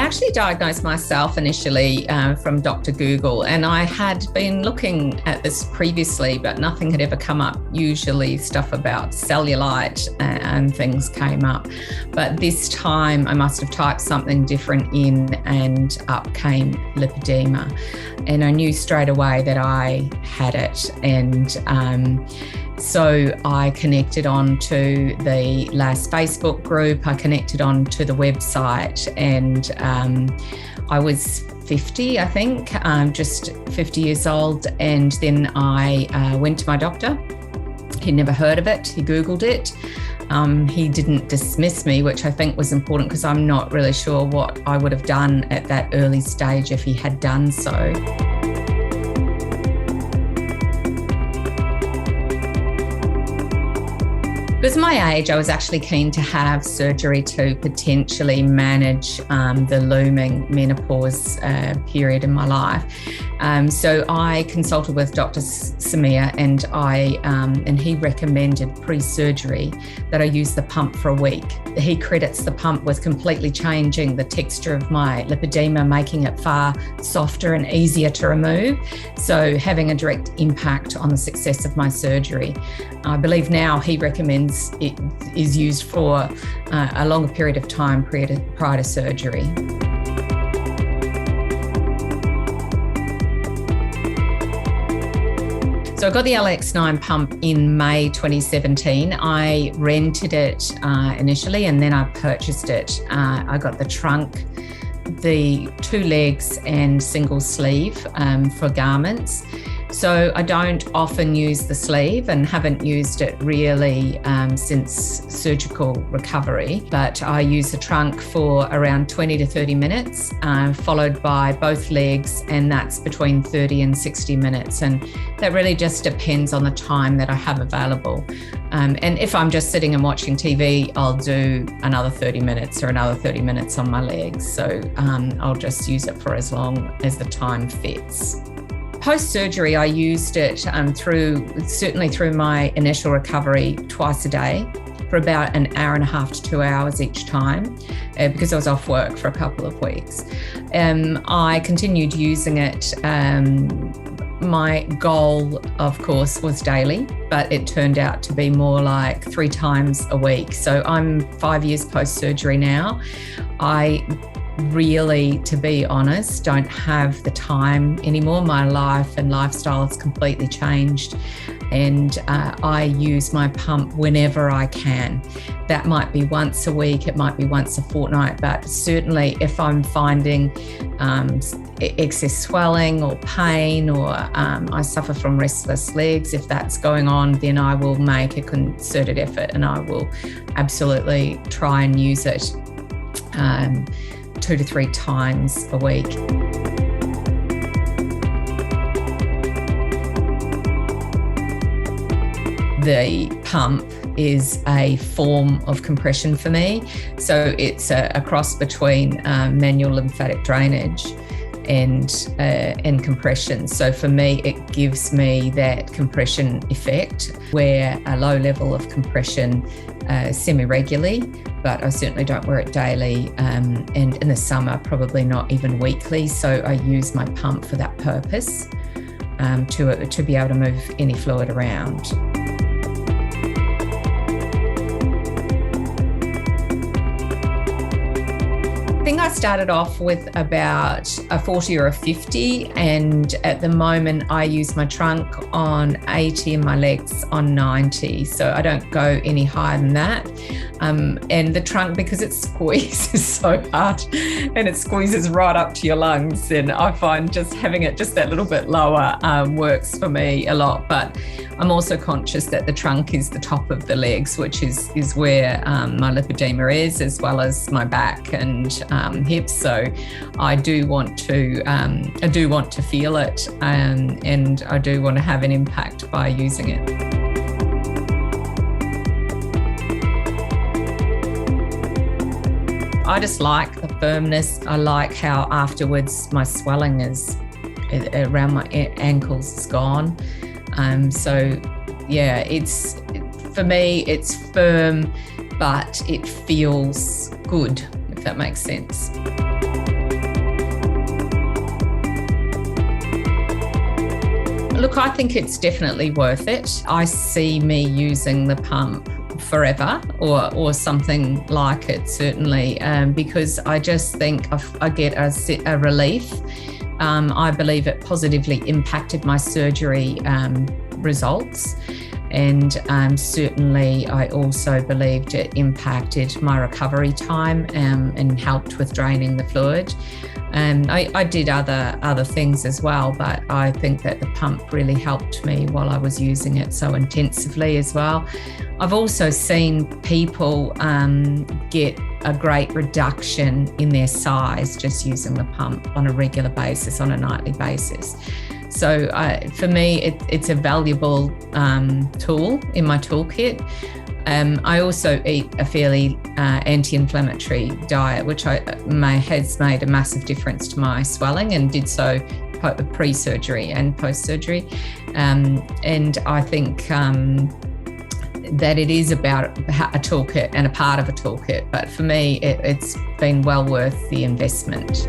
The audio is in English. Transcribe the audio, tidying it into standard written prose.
actually diagnosed myself initially from Dr. Google, and I had been looking at this previously, but nothing had ever come up. Usually stuff about cellulite and things came up. But this time I must have typed something different in and up came lipedema. And I knew straight away that I had it. And so I connected on to the LAS Facebook group, I connected on to the website, and I was 50, I think, just 50 years old. And then I went to my doctor. He'd never heard of it. He Googled it. He didn't dismiss me, which I think was important because I'm not really sure what I would have done at that early stage if he had done so. Because of my age, I was actually keen to have surgery to potentially manage the looming menopause period in my life. So I consulted with Dr. Samir, and he recommended pre-surgery that I use the pump for a week. He credits the pump with completely changing the texture of my lipedema, making it far softer and easier to remove. So having a direct impact on the success of my surgery. I believe now he recommends it is used for a longer period of time prior to surgery. So I got the LX9 pump in May 2017. I rented it initially, and then I purchased it. I got the trunk, the 2 legs and single sleeve for garments. So I don't often use the sleeve and haven't used it really since surgical recovery, but I use the trunk for around 20 to 30 minutes, followed by both legs, and that's between 30 and 60 minutes. And that really just depends on the time that I have available. And if I'm just sitting and watching TV, I'll do another 30 minutes or another 30 minutes on my legs. So I'll just use it for as long as the time fits. Post-surgery, I used it certainly through my initial recovery twice a day for about an hour and a half to 2 hours each time because I was off work for a couple of weeks. I continued using it. My goal, of course, was daily, but it turned out to be more like 3 times a week. So I'm 5 years post-surgery now. I really, to be honest, don't have the time anymore. My life and lifestyle has completely changed, and I use my pump whenever I can. That might be once a week, it might be once a fortnight, but certainly if I'm finding excess swelling or pain, or I suffer from restless legs, if that's going on, then I will make a concerted effort and I will absolutely try and use it 2 to 3 times a week. The pump is a form of compression for me. So it's a cross between manual lymphatic drainage and compression. So for me, it gives me that compression effect where a low level of compression semi-regularly, but I certainly don't wear it daily, and in the summer, probably not even weekly. So I use my pump for that purpose, to be able to move any fluid around. I think I started off with about a 40 or a 50, and at the moment I use my trunk on 80 and my legs on 90, so I don't go any higher than that. And the trunk, because it squeezes so hard and it squeezes right up to your lungs, and I find just having it just that little bit lower works for me a lot. But I'm also conscious that the trunk is the top of the legs, which is where my lipedema is, as well as my back and hips. So I do want to feel it, and I do want to have an impact by using it. I just like the firmness. I like how afterwards my swelling is around my ankles is gone. So yeah, for me, it's firm, but it feels good, if that makes sense. Look, I think it's definitely worth it. I see me using the pump forever or something like it, certainly, because I just think I get a relief. I believe it positively impacted my surgery results. And certainly I also believed it impacted my recovery time and helped with draining the fluid. I did other things as well, but I think that the pump really helped me while I was using it so intensively as well. I've also seen people get a great reduction in their size just using the pump on a regular basis, on a nightly basis. So for me, it's a valuable tool in my toolkit. I also eat a fairly anti-inflammatory diet, which has made a massive difference to my swelling, and did so pre-surgery and post-surgery. And I think that it is about a toolkit and a part of a toolkit. But for me, it's been well worth the investment.